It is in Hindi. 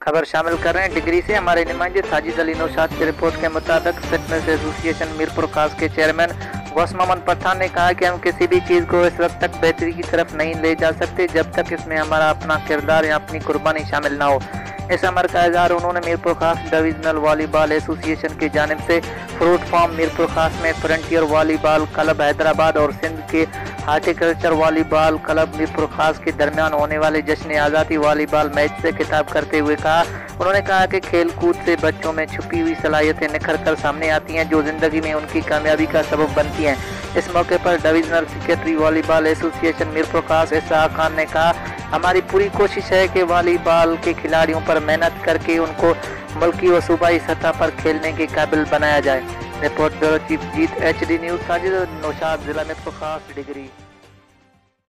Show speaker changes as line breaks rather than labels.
खबर शामिल कर रहे हैं डिग्री से। हमारे नुमाइंदे साजिद अली नौशाद की रिपोर्ट के मुताबिक फिटनेस एसोसिएशन मीरपुर खास के चेयरमैन गौस मोहम्मद पठान ने कहा कि हम किसी भी चीज़ को इस वक्त तक बेहतरी की तरफ नहीं ले जा सकते जब तक इसमें हमारा अपना किरदार या अपनी कुर्बानी शामिल ना हो। इस अमर का इजहार उन्होंने मीरपुर खास डिविजनल वॉलीबॉल एसोसिएशन की जानिब से फ्रूट फार्म मीरपुर खास में फ्रंटियर वॉलीबॉल क्लब हैदराबाद और सिंध के हार्टिकल्चर वॉलीबॉल क्लब मीरपुर खास के दरमियान होने वाले जश्न आज़ादी वॉलीबॉल मैच से खिताब करते हुए कहा। उन्होंने कहा कि खेल कूद से बच्चों में छुपी हुई सलाहियतें निखर कर सामने आती हैं जो ज़िंदगी में उनकी कामयाबी का सबब बनती हैं। इस मौके पर divisional secretary volleyball association Mirpur खास इसहाक खान ने कहा, हमारी पूरी कोशिश है कि वॉलीबॉल के खिलाड़ियों पर मेहनत करके उनको मुल्की व सूबाई सतह पर खेलने के काबिल बनाया जाए। रिपोर्ट ब्यूरो चीफ जीत HD न्यूज़ साजिद नौशाद, जिला मीरपुर खास डिग्री।